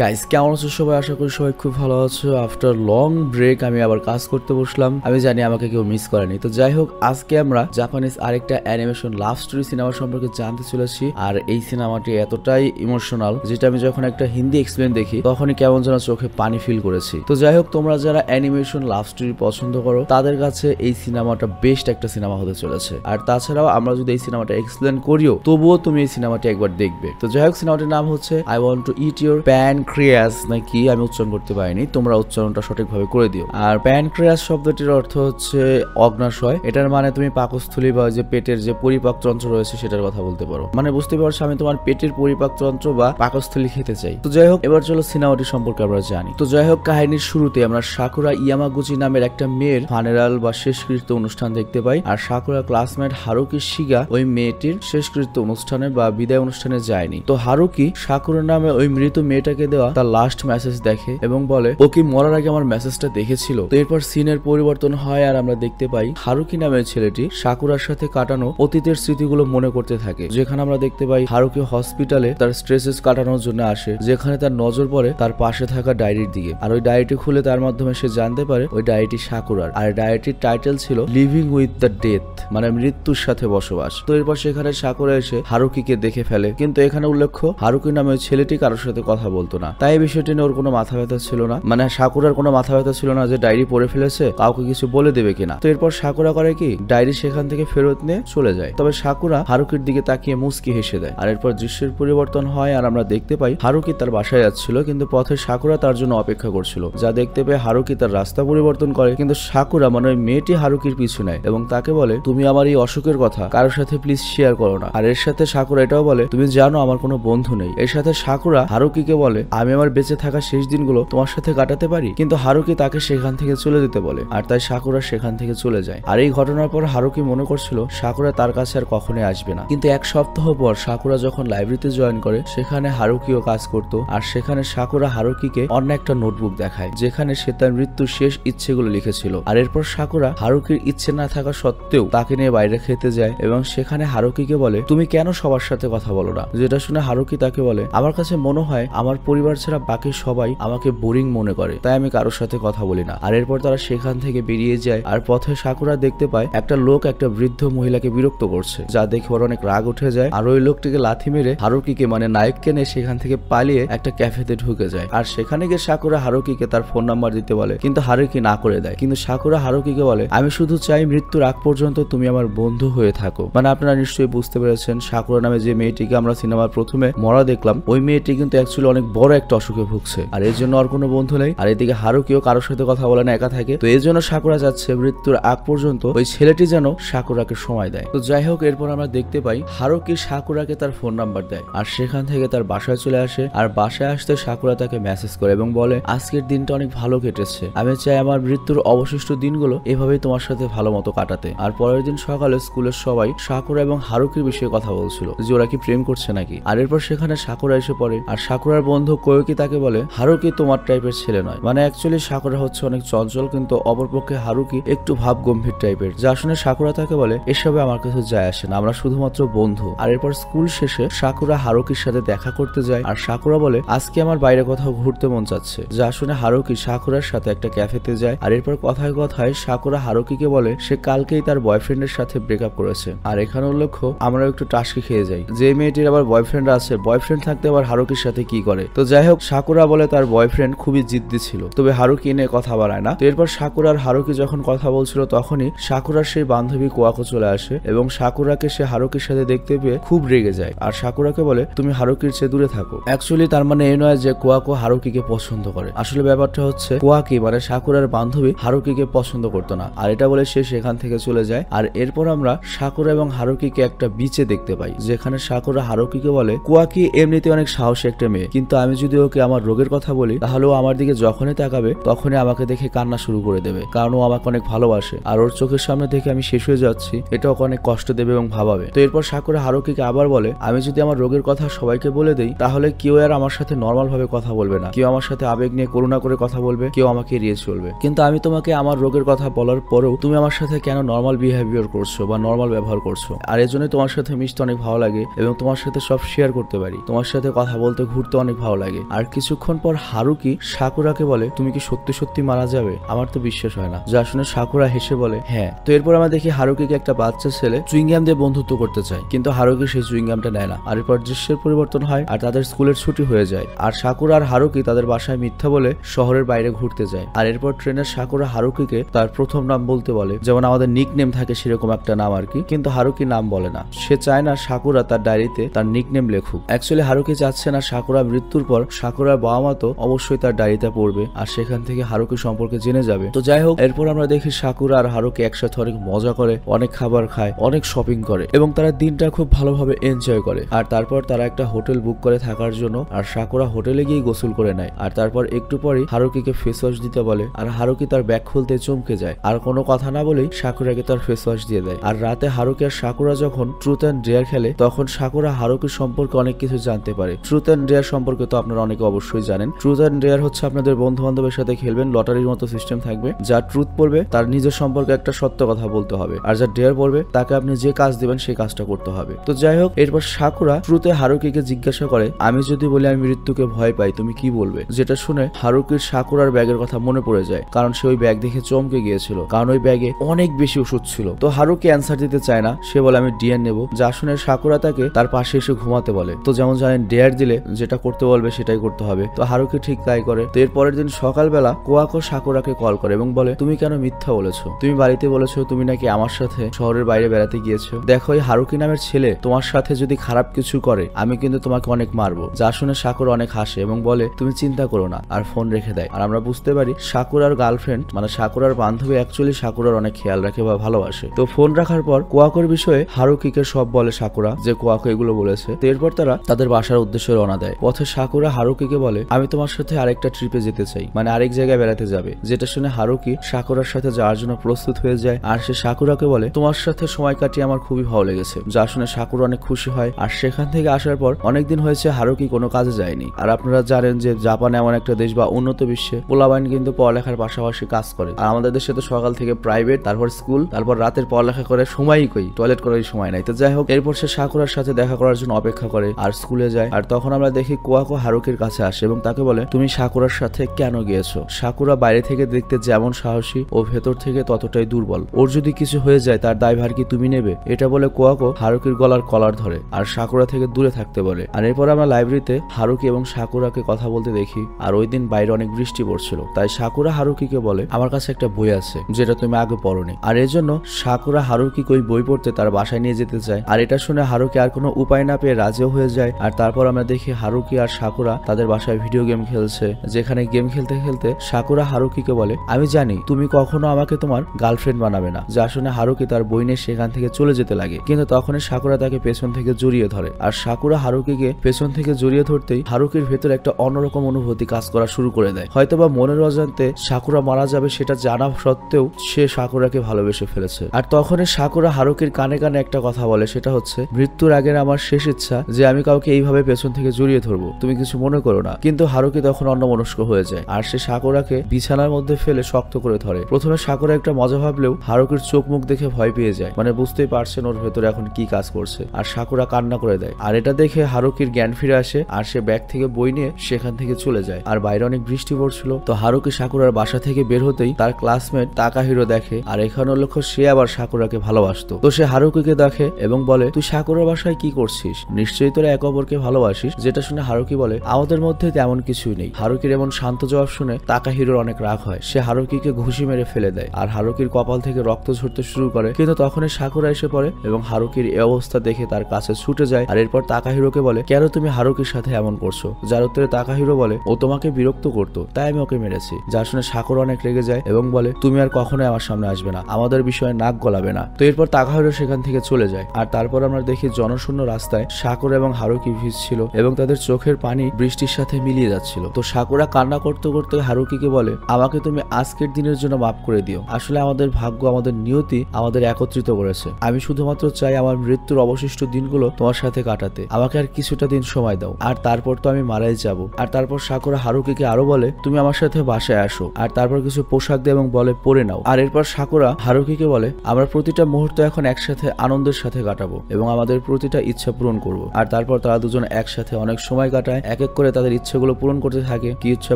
Guys কেমন আছো সবাই? আশা করি সবাই খুব ভালো আছো। আফটার লং ব্রেক আমি আবার কাজ করতে বসলাম। আমি জানি আমাকে কেউ মিস করেনি। তো যাই হোক, আজকে আমরা জাপানিজ আরেকটা অ্যানিমেশন লাভ স্টোরি সিনেমা সম্পর্কে জানতে চলেছি। আর এই সিনেমাটি এতটাই ইমোশনাল যেটা আমি যখন একটা হিন্দি এক্সপ্লেন দেখি তখনই কেমন যেন চোখে পানি ফিল করেছি। তো যাই হোক, তোমরা যারা অ্যানিমেশন লাভ স্টোরি পছন্দ করো তাদের কাছে এই সিনেমাটা বেস্ট একটা সিনেমা হতে চলেছে। আর তাছাড়াও আমরা যদি এই সিনেমাটা এক্সপ্লেন করিও তবুও তুমি এই সিনেমাটি একবার দেখবে। তো যাই হোক, সিনেমাটির নাম হচ্ছে I want two it your pancreas নাকি, আমি উচ্চারণ করতে পারিনি, তোমরা উচ্চারণটা সঠিকভাবে করে দিও। আর প্যানক্রিয়াস শব্দটির অর্থ হচ্ছে অগ্নাশয়। এটার মানে তুমি পাকস্থলী বা যে পেটের যে পরিপাক তন্ত্র রয়েছে সেটার কথা বলতে পারো। মানে বুঝতে পারছো আমি তোমার পেটের পরিপাক তন্ত্র বা পাকস্থলী খেতে চাই। তো যাই হোক, এবার চলো সিনেমাটি সম্পর্কে আমরা জানি। তো যাই হোক, কাহিনীর শুরুতে আমরা সাকুরা ইয়ামাগুচি নামের একটা মেয়ের ফানেরাল বা শেষকৃত্য অনুষ্ঠান দেখতে পাই। আর সাকুরা ক্লাসমেট হারুকি শিগা ওই মেয়েটির শেষকৃত্য অনুষ্ঠানে বা বিদায় অনুষ্ঠানে যায়নি। তো হারুকি সাকুরা নামে ওই মৃত মেয়েটাকে দেওয়া তার লাস্ট মেসেজ দেখে এবং বলে ও কি মরার আগে আমার মেসেজটা দেখেছিল। তো এরপর সিনের পরিবর্তন হয় আর আমরা দেখতে পাই হারুকি নামের ছেলেটি সাকুরার সাথে কাটানো অতীতের স্মৃতিগুলো মনে করতে থাকে। যেখানে আমরা দেখতে পাই হারুকি হসপিটালে তার স্ট্রেসেস কাটানোর জন্য আসে, যেখানে তার নজর পড়ে তার পাশে থাকা ডায়েরির দিকে। আর ওই ডায়েরিটি খুলে তার মাধ্যমে সে জানতে পারে ওই ডায়েরিটি সাকুরার। আর ডায়েরিটির টাইটেল ছিল লিভিং উইথ দ্য ডেথ, মানে মৃত্যুর সাথে বসবাস। তো এরপর সেখানে সাকুরা এসে হারুকিকে দেখে ফেলে, কিন্তু এখানে উল্লেখ্য হারুকি নামে ওই ছেলেটি কারোর সাথে কথা বলতো না। তাই বিষয়টি নিয়ে ওর কোনো মাথা ব্যথা ছিল না, মানে সাকুরার কোনো মাথা ব্যথা ছিল না যে ডায়েরি পড়ে ফেলেছে, কাউকে কিছু বলে দেবে কিনা। তো এরপর সাকুরা করে কি, ডায়েরি সেখান থেকে ফেরত নিয়ে চলে যায়। তবে সাকুরা হারুকির দিকে তাকিয়ে মুচকি হেসে দেয়। আর এরপর দৃশ্যের পরিবর্তন হয় আর আমরা দেখতে পাই হারুকি তার বাসায় যাচ্ছিল, কিন্তু পথে সাকুরা তার জন্য অপেক্ষা করছিল। যা দেখতে পেয়ে হারুকি তার রাস্তা পরিবর্তন করে, কিন্তু সাকুরা মানে ওই মেয়েটি হারুকির পিছু নেয় এবং তাকে বলে তুমি আমার এই অসুখের কথা কারোর সাথে প্লিজ শেয়ার করো না। আর এর সাথে সাকুরা এটাও বলে তুমি জানো আমার কোনো বন্ধু নেই। এর সাথে সাকুরা হারুকিকে বলে আমি আমার বেঁচে থাকা শেষ দিনগুলো তোমার সাথে কাটাতে পারি, কিন্তু হারুকি তাকে সেখান থেকে চলে যেতে বলে। আর তাই সাকুরা সেখান থেকে চলে যায়। আর এই ঘটনার পর হারুকি মনে করছিল সাকুরা তার কাছে আর কখনোই আসবে না। কিন্তু এক সপ্তাহ পর সাকুরা যখন লাইব্রেরিতে জয়েন করে সেখানে হারুকিও কাজ করত। আর সেখানে সাকুরা হারুকিকে অন্য একটা নোটবুক দেখায় যেখানে সে তার মৃত্যুর শেষ ইচ্ছেগুলো লিখেছিল। আর এরপর সাকুরা হারুকির ইচ্ছে না থাকা সত্ত্বেও তাকে নিয়ে বাইরে খেতে যায় এবং সেখানে হারুকিকে বলে তুমি কেন সবার সাথে কথা বলো না। যেটা শুনে হারুকি তাকে বলে আমার কাছে মনে হয় আমার পরিবার ছাড়া বাকি সবাই আমাকে বোরিং মনে করে, তাই আমি কারোর সাথে কথা বলি না। আর এরপর তারা সেখান থেকে বেরিয়ে যায়। আর পথে সাকুরা দেখতে পায় একটা লোক একটা বৃদ্ধ মহিলাকে বিরক্ত করছে, যা দেখে ওর অনেক রাগ উঠে যায়। আর ওই লোকটিকে লাথি মেরে হারুকিকে মানে নায়ককে নিয়ে সেখান থেকে পালিয়ে একটা ক্যাফেতে ঢুকে যায়। আর সেখানে গিয়ে সাকুরা হারুকিকে তার ফোন নাম্বার দিতে বলে, কিন্তু হারুকি না করে দেয়। কিন্তু সাকুরা হারুকিকে বলে আমি শুধু চাই মৃত্যুর আগ পর্যন্ত তুমি আমার বন্ধু হয়ে থাকো। মানে আপনারা নিশ্চয়ই বুঝতে পেরেছেন সাকুরা নামে যে মেয়েটিকে আমরা সিনেমার প্রথমে মরা দেখলাম ওই মেয়েটি কিন্তু অ্যাকচুয়ালি অনেক বড় একটা অসুখে ভুগছে। আর এর জন্য আর কোনো বন্ধু নেই। আর এদিকে হারুকিও কারোর সাথে কথা বলে না, একা থাকে। তো এর জন্য সাকুরা যাচ্ছে মৃত্যুর আগ পর্যন্ত ওই ছেলেটি যেন সাকুরাকে সময় দেয়। তো যাই হোক, এরপর আমরা দেখতে পাই হারুকি সাকুরাকে তার ফোন নাম্বার দেয় আর সেখান থেকে তার বাসায় চলে আসে। আর বাসায় আসতে সাকুরা তাকে মেসেজ করে এবং বলে আজকের দিনটা অনেক ভালো কেটেছে, আমি চাই আমার মৃত্যুর অবশিষ্ট দিনগুলো এভাবেই তোমার সাথে ভালো মতো কাটাতে। আর পরের দিন সকালে স্কুলের সবাই সাকুরা এবং হারুকির বিষয়ে কথা বলছিল যে ওরা কি প্রেম করছে নাকি। আর এরপর সেখানে সাকুরা এসে পড়ে আর সাকুরার বন্ধু কোয়োকি তাকে বলে হারুকি তোমার টাইপের ছেলে নয়। মানে অ্যাকচুয়ালি সাকুরা হচ্ছে অনেক চঞ্চল, কিন্তু অপরপক্ষে হারুকি একটু ভাব গম্ভীর টাইপের। যা শুনে সাকুরা তাকে বলে এসবে আমার কিছু যায় আসে না, আমরা শুধুমাত্র বন্ধু। আর এরপর স্কুল শেষে সাকুরা হারুকির সাথে দেখা করতে যায় আর সাকুরা বলে আজকে আমার বাইরে কোথাও ঘুরতে মন চাচ্ছে। যা শুনে হারুকি সাকুরার সাথে একটা ক্যাফেতে যায়। আর এরপর কথায় কথায় সাকুরা হারুকিকে বলে সে কালকেই তার বয়ফ্রেন্ডের সাথে ব্রেকআপ করেছে। আর এখানে উল্লেখ্য আমরা একটু টাস্কি খেয়ে যাই, যে মেয়েটির আবার বয়ফ্রেন্ড আছে, বয়ফ্রেন্ড থাকতে আবার হারুকির সাথে কি করে। তো যাই হোক, সাকুরা বলে তার বয়ফ্রেন্ড খুবই জিদ্দি ছিল, তবে হারুকি নিয়ে কথা বাড়ায় না। তো এরপর সাকুরা আর হারুকি যখন কথা বলছিল তখনই সাকুরার সেই বান্ধবী কোয়াকো চলে আসে এবং সাকুরাকে সে হারুকির সাথে দেখতে পেয়ে খুব রেগে যায়। আর সাকুরাকে বলে তুমি হারুকির চেয়ে দূরে থাকো। অ্যাকচুয়ালি তার মানে এই নয় যে কোয়াকো হারুকিকে পছন্দ করে, আসলে ব্যাপারটা হচ্ছে কোয়াকি মানে সাকুরার বান্ধবী হারুকিকে পছন্দ করতো না। আর এটা বলে সে সেখান থেকে চলে যায়। আর এরপর আমরা সাকুরা এবং হারুকিকে একটা বিচে দেখতে পাই, যেখানে সাকুরা হারুকিকে বলে কোয়াকি এমনিতে অনেক সাহসী একটা মেয়ে, কিন্তু আমি যদি ওকে আমার রোগের কথা বলি তাহলে ও আমার দিকে যখনই তাকাবে তখনই আমাকে দেখে কান্না শুরু করে দেবে, কারণ ও আমাকে অনেক ভালোবাসে। আর ওর চোখের সামনে থেকে আমি শেষ হয়ে যাচ্ছি, এটা ওকে অনেক কষ্ট দেবে এবং ভাবাবে। তো এরপর সাকুরা হারুকিকে আবার বলে আমি যদি আমার রোগের কথা সবাইকে বলে দেই তাহলে কেউ আর আমার সাথে নর্মাল ভাবে কথা বলবে না, কেউ আমার সাথে আবেগ নিয়ে করুণা করে কথা বলবে, কেউ আমাকে এড়িয়ে চলবে। কিন্তু আমি তোমাকে আমার রোগের কথা বলার পরেও তুমি আমার সাথে কেন নর্মাল বিহেভিয়ার করছো বা নর্মাল ব্যবহার করছো। আর এর জন্য তোমার সাথে মিশতে অনেক ভালো লাগে এবং তোমার সাথে সব শেয়ার করতে পারি, তোমার সাথে কথা বলতে ঘুরতে অনেক ভালো লাগে। লাগে। আর কিছুক্ষণ পর হারুকি সাকুরাকে বলে, তুমি কি সত্যি সত্যি মারা যাবে? আমার তো বিশ্বাস হয় না। যা শুনে সাকুরা হেসে বলে, হ্যাঁ। তো এরপর আমরা দেখি হারুকিকে একটা বাচ্চা ছেলে চুইংগাম দিয়ে বন্ধুত্ব করতে চায়, কিন্তু হারুকি সেই চুইংগামটা নেয় না। আর এরপর দৃশ্যের পরিবর্তন হয় আর তাদের স্কুলের ছুটি হয়ে যায়। আর সাকুরা আর হারুকি তাদের বাসায় মিথ্যা বলে শহরের বাইরে ঘুরতে যায়। আর এরপর ট্রেনের সাকুরা হারুকিকে তার প্রথম নাম বলতে বলে, যেমন আমাদের নিক নেম থাকে সেরকম একটা নাম আর কি, কিন্তু হারুকি নাম বলে না। সে চায় না সাকুরা তার ডায়েরিতে তার নিক নেম লেখুক। অ্যাকচুয়ালি হারুকি চাচ্ছে না সাকুরা মৃত্যুর পর সাকুরার বাবা মা তো অবশ্যই তার ডায়েরিতে পড়বে আর সেখান থেকে হারুকি সম্পর্কে জেনে যাবে। তো যাই হোক, এরপর আমরা দেখি সাকুরা আর হারুকি একসাথে অনেক মজা করে, অনেক খাবার খায়, অনেক শপিং করে এবং তারা দিনটা খুব ভালোভাবে এনজয় করে। আর তারপর তারা একটা হোটেল বুক করে থাকার জন্য, আর সাকুরা হোটেলে গিয়ে গোসল করে নেয়। আর তারপর একটু পরেই হারুকিকে ফেস ওয়াশ দিতে বলে আর হারুকি তার ব্যাগ খুলতে চমকে যায় আর কোনো কথা না বলেই সাকুরাকে তার ফেস ওয়াশ দিয়ে দেয়। আর রাতে হারুকি আর সাকুরা যখন ট্রুথ অ্যান্ড ডেয়ার খেলে তখন সাকুরা হারুকির সম্পর্কে অনেক কিছু জানতে পারে। ট্রুথ অ্যান্ড ডেয়ার সম্পর্কে তো আপনারা অনেকে অবশ্যই জানেন। ট্রুথ অ্যান্ড ডেয়ার হচ্ছে আপনাদের বন্ধু বান্ধবের সাথে খেলবেন, লটারির মতো সিস্টেম থাকবে। যা ট্রুথ পড়বে তার নিজের সম্পর্কে একটা সত্য কথা বলতে হবে, আর যা ডেয়ার পড়বে তাকে আপনি যে কাজ দিবেন সেই কাজটা করতে হবে। তো যাই হোক, এরপর সাকুরা ট্রুথে হারুকিকে জিজ্ঞাসা করে, আমি যদি বলি আমি মৃত্যুকে ভয় পাই তুমি কি বলবে? যেটা শুনে হারুকির সাকুরার ব্যাগের কথা মনে পড়ে যায়, কারণ সে ওই ব্যাগ দেখে চমকে গিয়েছিল, কারণ ওই ব্যাগে অনেক বেশি ওষুধ ছিল। তো হারুকি অ্যান্সার দিতে চায় না, সে বলে আমি ডিয়ার নেব। যা শুনে সাকুরা তাকে তার পাশে এসে ঘুমাতে বলে। তো যেমন জানেন, ডেয়ার দিলে যেটা করতে বলবে সেটাই করতে হবে। তো হারুকি ঠিক তাই করে। তো এর পরের দিন সকালবেলা কোয়াকো সাকুরাকে কল করে এবং বলে, তুমি কেন মিথ্যা বলেছো? তুমি বাড়িতে বলেছো তুমি নাকি আমার সাথে শহরের বাইরে বেড়াতে গিয়েছো। দেখো, এই হারুকি নামের ছেলে তোমার সাথে যদি খারাপ কিছু করে আমি কিন্তু তোমাকে অনেক মারবো। যা শুনে সাকুরা অনেক হাসে এবং বলে, তুমি চিন্তা করো না, আর ফোন রেখে দেয়। আর আমরা বুঝতে পারি সাকুরার গার্লফ্রেন্ড মানে সাকুরার বান্ধবী অ্যাকচুয়ালি সাকুরার অনেক খেয়াল রাখে বা ভালোবাসে। তো ফোন রাখার পর কোয়াকোর বিষয়ে হারুকিকে সব বলে সাকুরা, যে কোয়াকো এগুলো বলেছে। তো এরপর তারা তাদের বাসার উদ্দেশ্যে রওনা দেয়। পথে সাকুরা হারুকিকে বলে, আমি তোমার সাথে আরেকটা ট্রিপে যেতে চাই, মানে আরেক জায়গায় বেড়াতে যাবে। যেটা শুনে হারুকি সাকুরার সাথে যাওয়ার জন্য প্রস্তুত হয়ে যায়। আর সে সাকুরাকে বলে, তোমার সাথে সময় কাটিয়ে আমার খুবই ভালো লেগেছে। যা শুনে সাকুরা অনেক খুশি হয়। আর সেখান থেকে আসার পর অনেকদিন হয়েছে হারুকি কোনো কাজে যায়নি। আর আপনারা জানেন যে জাপান এমন একটা দেশ বা উন্নত বিশ্বে পোলাবাইন কিন্তু পড়ালেখার পাশাপাশি কাজ করে। আর আমাদের দেশে তো সকাল থেকে প্রাইভেট, তারপর স্কুল, তারপর রাতের পড়ালেখা করে, সময়ই কই, টয়লেট করার সময় নাই। তো যাই হোক, এরপর সে সাকুরার সাথে দেখা করার জন্য অপেক্ষা করে আর স্কুলে যায়। আর তখন আমরা দেখি কোয়াকো হারুকির কাছে আসে এবং তাকে বলে, তুমি সাকুরার সাথে কেন গিয়েছো? সাকুরা বাইরে থেকে দেখতে যেমন সাহসী ও ভেতর থেকে ততটাই দুর্বল। ওর যদি কিছু হয়ে যায় তার দায়ভার কি তুমি নেবে? এটা বলে কোয়াকো হারুকির গলার কলার ধরে আর সাকুরা থেকে দূরে থাকতে বলে। আর এরপর আমরা লাইব্রেরিতে হারুকি এবং সাকুরাকে কথা বলতে দেখি। আর ওই দিন বাইরে অনেক বৃষ্টি পড়ছিল, তাই সাকুরা হারুকিকে বলে, আমার কাছে একটা বই আছে যেটা তুমি আগে পড়োনি। আর এর জন্য সাকুরা হারুকিকে ওই বই পড়তে তার বাসায় নিয়ে যেতে চায়। আর এটা শুনে হারুকি আর কোনো উপায় না পেয়ে রাজিও হয়ে যায়। আর তারপর আমরা দেখি হারুকি আর সাকুরা তাদের বাসায় ভিডিও গেম খেলছে, যেখানে গেম খেলতে খেলতে সাকুরা হারুকিকে বলে, আমি জানি তুমি কখনো আমাকে তোমার গার্লফ্রেন্ড বানাবে না। যা শুনে হারুকি তার বই নিয়ে সেখান থেকে চলে যেতে লাগে, কিন্তু তখনই সাকুরা তাকে পেছন থেকে জড়িয়ে ধরে। আর সাকুরা হারুকিকে পেছন থেকে জড়িয়ে ধরতেই হারুকির ভেতরে একটা অন্যরকম অনুভূতি কাজ করা শুরু করে দেয়। হয়তোবা মনের অজান্তে সাকুরা মারা যাবে সেটা জানা সত্ত্বেও সে সাকুরাকে ভালোবেসে ফেলেছে। আর তখনই সাকুরা হারুকির কানে কানে একটা কথা বলে, সেটা হচ্ছে, মৃত্যুর আগের আমার শেষ ইচ্ছা যে আমি কাউকে এইভাবে পেছন থেকে জড়িয়ে ধরবো, তুমি কিছু মনে করো না। কিন্তু হারুকি তখন অন্যমনস্ক হয়ে যায় আর সে সাকুরাকে বিছানার মধ্যে ফেলে শক্ত করে ধরে। প্রথমে সাকুরা একটা মজা ভাবলেও হারুকির চোখ মুখ দেখে ভয় পেয়ে যায়, মানে বুঝতেই পারছেন ওর ভেতরে এখন কি কাজ করছে। আর সাকুরা কান্না করে দেয়। আর এটা দেখে হারুকির জ্ঞান ফিরে আসে আর সে ব্যাগ থেকে বই নিয়ে সেখান থেকে চলে যায়। আর বাইরে অনেক বৃষ্টি পড়ছিল। তো হারুকি সাকুরার বাসা থেকে বের হতেই তার ক্লাসমেট তাকাহিরো দেখে। আর এখানে লক্ষ্য সে আবার সাকুরাকে ভালোবাসতো। তো সে হারুকিকে দেখে এবং বলে, তুই সাকুরার বাসায় কি করছিস? নিশ্চয়ই তোরা একে অপরকে ভালোবাসিস। যেটা শুনে হারুকি বলে, আমাদের মধ্যে তেমন কিছুই নেই। হারুকির এমন শান্ত জবাব শুনে তাকাহিরোর অনেক রাগ হয়। সে হারুকিকে ঘুষি মেরে ফেলে দেয় আর হারুকির কপাল থেকে রক্ত ঝরতে শুরু করে। কিন্তু তখনই সাকুরা এসে পড়ে এবং হারুকির এই অবস্থা দেখে তার কাছে ছুটে যায়। আর এরপর তাকাহিরোকে বলে, কেন তুমি হারুকির সাথে এমন করছো? যার উত্তরে তাকাহিরো বলে, ও তোমাকে বিরক্ত করতো তাই আমি ওকে মেরেছি। যা শুনে সাকুরা অনেক রেগে যায় এবং বলে, তুমি আর কখনোই আমার সামনে আসবে না, আমাদের বিষয়ে নাক গলাবে না। তো এরপর তাকাহিরো সেখান থেকে চলে যায়। আর তারপর আমরা দেখি জনশূন্য রাস্তায় সাকুরা এবং হারুকি ভিজছিল এবং তাদের চোখের পানি বৃষ্টির সাথে মিলিয়ে যাচ্ছিল। তো সাকুরা কান্না করতে করতে হারুকিকে বলে, আমাকে তুমি আজকের দিনের জন্য মাফ করে দিও। আসলে আমাদের ভাগ্য, আমাদের নিয়তি আমাদের একত্রিত করেছে। আমি শুধুমাত্র চাই আমার মৃত্যুর অবশিষ্ট দিনগুলো তোমার সাথে কাটাতে। আমাকে আর কিছুটা দিন সময় দাও, আর তারপর তো আমি মারাই যাব। আর তারপর সাকুরা হারুকিকে আরো বলে, তুমি আমার সাথে বাসায় আসো। আর তারপর কিছু পোশাক দেয় এবং বলে, পরে নাও। আর এরপর সাকুরা হারুকিকে বলে, আমরা প্রতিটা মুহূর্ত এখন একসাথে আনন্দের সাথে কাটাবো এবং আমাদের প্রতিটা ইচ্ছা পূরণ করব। আর তারপর তারা দুজন একসাথে অনেক সময় কাটায়, এক এক করে তাদের ইচ্ছেগুলো পূরণ করতে থাকে। কি ইচ্ছা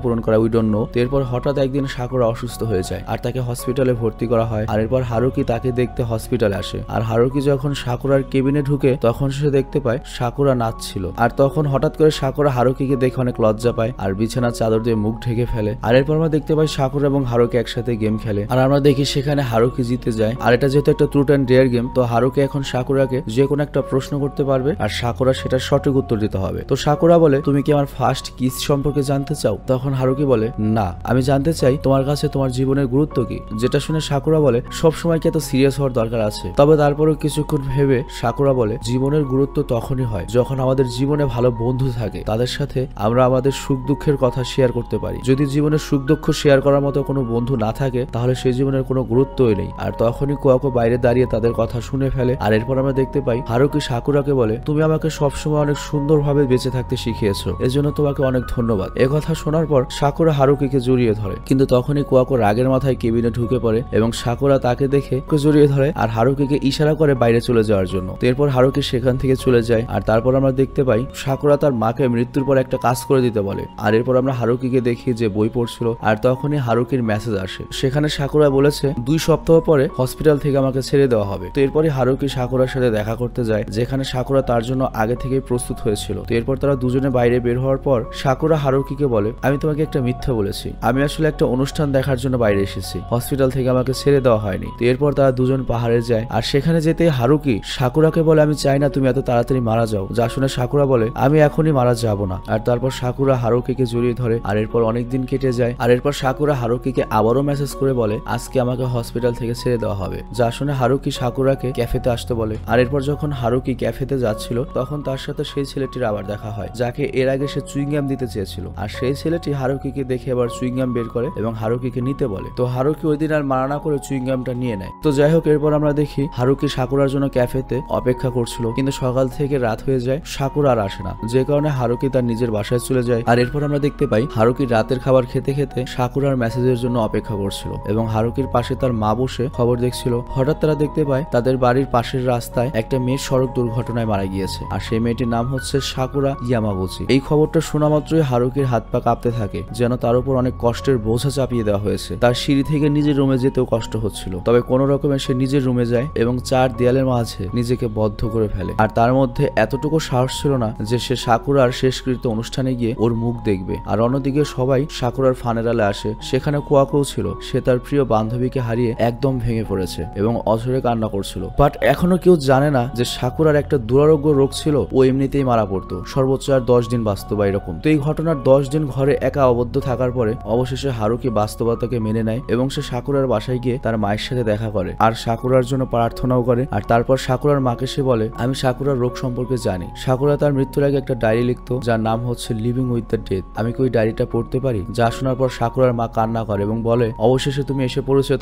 পূরণ করা উই ডোন্ট নো। এরপর হঠাৎ একদিন সাকুরা অসুস্থ হয়ে যায় আর তাকে হসপিটালে ভর্তি করা হয়। আর এরপর হারুকি তাকে দেখতে হসপিটালে আসে। আর হারুকি যখন সাকুরার কেবিনে ঢুকে তখন সে দেখতে পায় সাকুরা নাচছিল। আর তখন হঠাৎ করে সাকুরা হারুকিকে দেখে অনেক লজ্জা পায় আর বিছানার চাদর দিয়ে মুখ ঢেকে ফেলে। আর এরপর আমরা দেখতে পাই সাকুরা এবং হারুকি একসাথে গেম খেলে আর আমরা দেখি সেখানে হারুকি জিতে যায়। আর এটা যেহেতু একটা ট্রুথ অ্যান্ড ডেয়ার গেম, তো হারুকি এখন সাকুরাকে যে কোনো একটা প্রশ্ন করতে পারবে আর সাকুরা সেটার সঠিক উত্তর দিতে হবে। তো সাকুরা বলে, তুমি কি আমার ফার্স্ট কিস সম্পর্কে জানতে চাও? তখন হারুকি বলে, না, আমি জানতে চাই তোমার কাছে তোমার জীবনের গুরুত্ব কি। যেটা শুনে সাকুরা বলে, সব সময় কি এত সিরিয়াস হওয়ার দরকার আছে? তবে তারপরেও কিছুক্ষণ ভেবে সাকুরা বলে, জীবনের গুরুত্ব তখনই হয় যখন আমাদের জীবনে ভালো বন্ধু থাকে, তাদের সাথে আমরা আমাদের সুখ দুঃখের কথা শেয়ার করতে পারি। যদি জীবনের সুখ দুঃখ শেয়ার করার মতো কোনো বন্ধু না থাকে তাহলে সেই জীবনের কোনো গুরুত্বই নেই। আর তখনই কুয়াকো বাইরে দাঁড়িয়ে তাদের কথা শুনে ফেলে। আর এরপর আমরা দেখতে পাই হারুকি সাকুরাকে বলে, তুমি আমাকে সবসময় অনেক সুন্দরভাবে বেঁচে থাকতে শিখিয়েছো, এজন্য তোমাকে অনেক ধন্যবাদ। এ কথা শোনার পর সাকুরা হারুকিকে জড়িয়ে ধরে, কিন্তু তখনই কুয়াকো রাগের মাথায় কেবিনে ঢুকে পড়ে এবং সাকুরা তাকে দেখে জড়িয়ে ধরে আর হারুকিকে ইশারা করে বাইরে চলে যাওয়ার জন্য। এরপর হারুকি সেখান থেকে চলে যায়। আর তারপর আমরা দেখতে পাই সাকুরা তার মাকে মৃত্যুর পর একটা কাজ করে দিতে বলে। আর এরপর আমরা হারুকিকে দেখি যে বই পড়ছিল। আর তখনই হারুকির মেসেজ আসে, সেখানে সাকুরা বলেছে 2 সপ্তাহ পরে হসপিটাল থেকে আমাকে ছেড়ে দেওয়া হবে। তো এরপরে হারুকি সাকুরার সাথে দেখা করতে যায়, যেখানে সাকুরা তার জন্য আগে থেকেই প্রস্তুত হয়েছিল। তো এরপর তারা দুজনে বাইরে বের হওয়ার পর সাকুরা হারুকিকে বলে, আমি তোমাকে একটা মিথ্যা বলেছি, আমি আসলে একটা অনুষ্ঠান দেখার জন্য বাইরে এসেছি, হসপিটাল থেকে আমাকে ছেড়ে দেওয়া হয়নি। তো এরপর তারা দুজন পাহাড়ে যায়। আর সেখানে যেতে হারুকি সাকুরাকে বলে, আমি চাই না তুমি এত তাড়াতাড়ি মারা যাও। যা শুনে সাকুরা বলে, আমি এখনই মারা যাব না। আর তারপর সাকুরা হারুকিকে জড়িয়ে ধরে। আর এরপর অনেকদিন কেটে যায়। আর এরপর সাকুরা হারুকিকে আবারও মেসেজ করে বলে, আজকে আমাকে হসপিটাল থেকে ছেড়ে দেওয়া হবে। যা শুনে হারুকি সাকুরাকে ক্যাফেতে আসতে বলে। আর এরপর যখন হারুকি ক্যাফেতে যাচ্ছিল তখন তার সাথে সেই ছেলেটির আবার দেখা হয়, যাকে এর আগে সে চুইংগাম দিতে চেয়েছিল। আর সেই ছেলেটি হারুকিকে দেখে আবার চুইংগাম বের করে এবং হারুকিকে নিতে বলে। তো হারুকি ওই দিন আর মানা করে চুইংগামটা নিয়ে নেয়। তো যাই হোক, এরপর আমরা দেখি হারুকি সাকুরার জন্য ক্যাফেতে অপেক্ষা করছিল, কিন্তু সকাল থেকে রাত হয়ে যায়, সাকুরা আর আসে না, যে কারণে হারুকি তার নিজের বাসায় চলে যায়। আর এরপর আমরা দেখতে পাই হারুকি রাতের খাবার খেতে খেতে সাকুরার মেসেজের জন্য অপেক্ষা করছিল এবং হারুকির পাশে তার মা বসে খবর দেখছিল। হঠাৎ তারা দেখতে পায় তাদের বাড়ির পাশের রাস্তায় একটা মেয়ে সড়ক দুর্ঘটনায় মারা গিয়েছে। আর সেই মেয়েটির নাম হচ্ছে সাকুরা ইয়ামাগুচি। এই খবরটা শোনা মাত্রই হারুকির হাত পা কাঁপতে থাকে, যেন তার উপর অনেক কষ্টের বোঝা চাপিয়ে দেওয়া হয়েছে। তার সিঁড়ি থেকে নিজের রুমে যেতেও কষ্ট হচ্ছিল, তবে কোনো রকমে সে নিজের রুমে যায় এবং 4 দেয়ালের মাঝে নিজেকে বদ্ধ করে ফেলে। আর তার মধ্যে এতটুকু সাহস ছিল না যে সে সাকুরার শেষকৃত্য অনুষ্ঠানে গিয়ে ওর মুখ দেখবে। আর অন্যদিকে সবাই সাকুরার ফানেরালে আসে, সেখানে কুয়াকো ছিল। সে তার প্রিয় বান্ধবীকে হারিয়ে একদম ভেঙে পড়েছে এবং অঝরে কান্না করছিল। বাট এখনো কেউ জানে না যে সাকুরার একটা দুরারোগ্য রোগ ছিল, ও এমনিতেই মারা পড়তো, সর্বোচ্চ আর 10 দিন বাঁচত বা এরকম। তো এই ঘটনার 10 দিন ঘরে একা আবদ্ধ থাকার পরে অবশেষে হারুকি বাস্তবতাকে মেনে নেয় এবং সে সাকুরার বাসায় গিয়ে তার মায়ের সাথে দেখা করে আর সাকুরার জন্য প্রার্থনাও করে। আর তারপর সাকুরার মাকে সে বলে, আমি সাকুরার রোগ সম্পর্কে জানি। সাকুরা তার মৃত্যুর আগে একটা ডায়েরি লিখতো, যার নাম হচ্ছে লিভিং উইথ দ্য ডেথ। আমি কি ওই ডায়েরিটা পড়তে পারি? যা শোনার পর সাকুরার মা কান্না করে এবং বলে, অবশেষে তুমি এসে পড়েছো,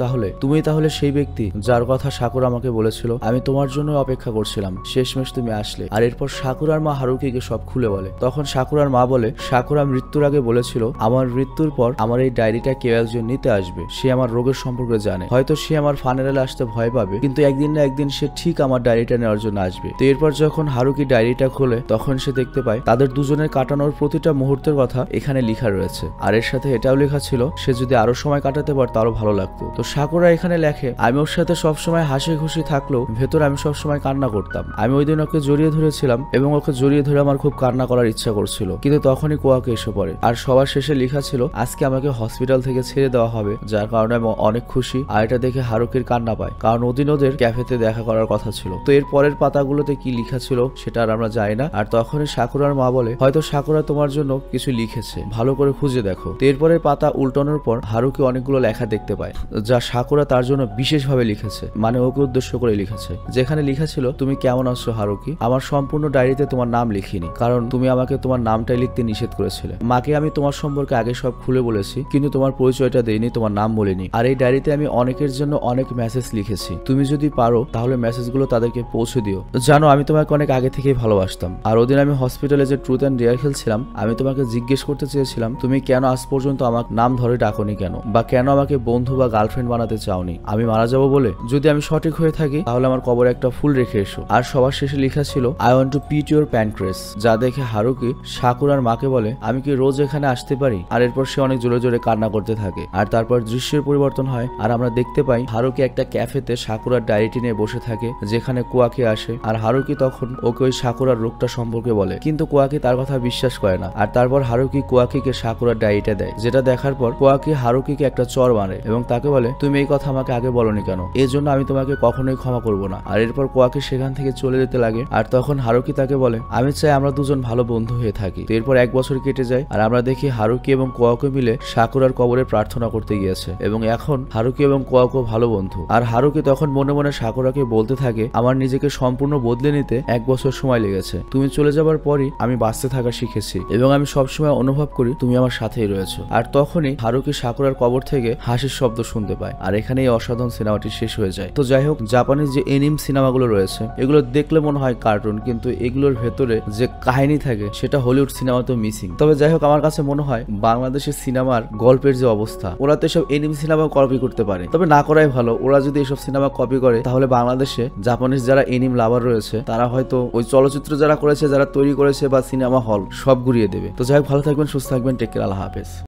তুমি তাহলে সেই ব্যক্তি যার কথা সাকুরা আমাকে বলেছিল। আমি তোমার জন্য অপেক্ষা করছিলাম, শেষমেশ তুমি আসলে। আর এরপর সাকুরার মা হারুকিকে সব খুলে বলে। তখন সাকুরার মা বলে, সাকুরা মৃত্যুর আগে বলেছিল আমার মৃত্যুর পর আমার এই ডায়েরিটা কেউ একজন নিতে আসবে, সে আমার রোগের সম্পর্কে জানে, হয়তো সে আমার ফানেরালে আসতে ভয় পাবে, কিন্তু একদিন না একদিন সে ঠিক আমার ডায়েরিটা নেওয়ার জন্য আসবে। তো এরপর যখন হারুকি ডায়েরিটা খোলে তখন সে দেখতে পায় তাদের দুজনের কাটানোর প্রতিটা মুহূর্তের কথা এখানে লেখা রয়েছে। আর এর সাথে এটাও লেখা ছিল সে যদি আরো সময় কাটাতে পারত আরো ভালো লাগতো। তো সাকুরা এখানে লেখে, আমি ওর সাথে সবসময় হাসি খুশি থাকলেও ভেতরে আমি সবসময় কান্না করতাম। আমি ওই দিন ওকে জড়িয়ে ধরেছিলাম এবং ওকে জড়িয়ে ধরে আমার খুব কান্না করার ইচ্ছা করছিল, কিন্তু তখনই কুয়াকে এসে পড়ে। আর সবার শেষে লেখা ছিল আজকে আমাকে হসপিটাল থেকে ছেড়ে দেওয়া হবে, যার কারণে আমি অনেক খুশি। আর এটা দেখে হারুকির কান্না পায়, কারণ ওদিন ওদের ক্যাফেতে দেখা করার কথা ছিল। তো এর পরের পাতাগুলোতে কি লেখা ছিল সেটা আর আমরা জানি না। আর তখনই সাকুরার মা বলে, হয়তো সাকুরা তোমার জন্য কিছু লিখেছে, ভালো করে খুঁজে দেখো। তো এরপরের পাতা উল্টানোর পর হারুকি অনেকগুলো লেখা দেখতে পায়, যা সাকুরা তার জন্য বিশেষভাবে লিখেছে, মানে ওকে উদ্দেশ্য করে লিখেছে। যেখানে লেখা ছিল, তুমি কেমন আছো হারুকি, আমার সম্পূর্ণ ডায়েরিতে তোমার নাম লিখিনি, কারণ তুমি আমাকে তোমার নামটাই লিখতে নিষেধ করেছিলে। মাকে আমি তোমার সম্পর্কে আগে সব খুলে বলেছি, কিন্তু তোমার পরিচয়টা দেইনি, তোমার নাম বলিনি। আর এই ডায়েরিতে আমি অনেকের জন্য অনেক মেসেজ লিখেছি, তুমি যদি পারো তাহলে মেসেজগুলো তাদেরকে পৌঁছে দিও। জানো আমি তোমাকে অনেক আগে থেকেই ভালোবাসতাম। আর ওদিন আমি হসপিটালে যে ট্রুথ অ্যান্ড ডেয়ার খেলছিলাম, আমি তোমাকে জিজ্ঞেস করতে চেয়েছিলাম তুমি কেন আজ পর্যন্ত আমার নাম ধরে ডাকোনি কেন, বা কেন আমাকে বন্ধু বা গার্লফ্রেন্ড বানাতে চাওনি, আমি মারা যাবো বলে? যদি আমি সঠিক হয়ে থাকি তাহলে আমার কবরে একটা ফুল রেখে এসো। আর সবার শেষে লেখা ছিল, I want to eat your pancreas, যা দেখে হারুকি সাকুরার মাকে বলে আমি কি রোজ এখানে আসতে পারি। আর এরপর সে অনেক জোরে জোরে কান্না করতে থাকে। আর তারপর দৃশ্যের পরিবর্তন হয় আর আমরা দেখতে পাই হারুকি একটা ক্যাফেতে সাকুরার ডায়েরিটি নিয়ে বসে থাকে, যেখানে কোয়াকি আসে। আর হারুকি তখন ওকে ওই সাকুরার রোগটা সম্পর্কে বলে, কিন্তু কোয়াকি তার কথা বিশ্বাস করে না। আর তারপর হারুকি কোয়াকিকে সাকুরার ডায়েরিটা দেয়, যেটা দেখার পর কোয়াকি হারুকিকে একটা চর মারে এবং তাকে বলে তুমি এই কথা আমাকে আগে বলনি কেন, এই জন্য আমি তোমাকে কখনোই ক্ষমা করবো না। আর এরপর কোয়াকি সেখান থেকে চলে যেতে লাগে। আর তখন হারুকি তাকে বলে আমি চাই আমরা দুজন ভালো বন্ধু হয়ে থাকি। তো এরপর 1 বছর কেটে যায় আর আমরা দেখি হারুকি এবং কোয়াকো মিলে সাকুরার কবরে প্রার্থনা করতে গিয়েছে এবং এখন হারুকি এবং কোয়াকো ভালো বন্ধু। আর হারুকি তখন মনে মনে সাকুরাকে বলতে থাকে আমার নিজেকে সম্পূর্ণ বদলে নিতে 1 বছর সময় লেগেছে, তুমি চলে যাবার পরই আমি বাঁচতে থাকা শিখেছি এবং আমি সবসময় অনুভব করি তুমি আমার সাথেই রয়েছো। আর তখনই হারুকি সাকুরার কবর থেকে হাসির শব্দ শুনতে পায়। আর এখানে এই অসাধারণ সিনেমাটি শেষ হয়ে যায়। তো যাই হোক, জাপানিজ যে এনিম সিনেমাগুলো রয়েছে এগুলো দেখলে মনে হয় কার্টুন, কিন্তু এগুলোর ভেতরে যে কাহিনী থাকে সেটা হলিউড সিনেমাতেও মিসিং। তবে যাই হোক, আমার কাছে মনে হয় বাংলাদেশের সিনেমার গল্পের যে অবস্থা, ওরা তো এসব এনিম সিনেমা কপি করতে পারে, তবে না করাই ভালো। ওরা যদি এসব সিনেমা কপি করে তাহলে বাংলাদেশে জাপানিজ যারা এনিম লাভার রয়েছে তারা হয়তো ওই চলচ্চিত্র যারা করেছে, যারা তৈরি করেছে বা সিনেমা হল সব ঘুরিয়ে দেবে। তো যাই হোক, ভালো থাকবেন, সুস্থ থাকবেন, টেক কেয়ার, আল্লাহ হাফেজ।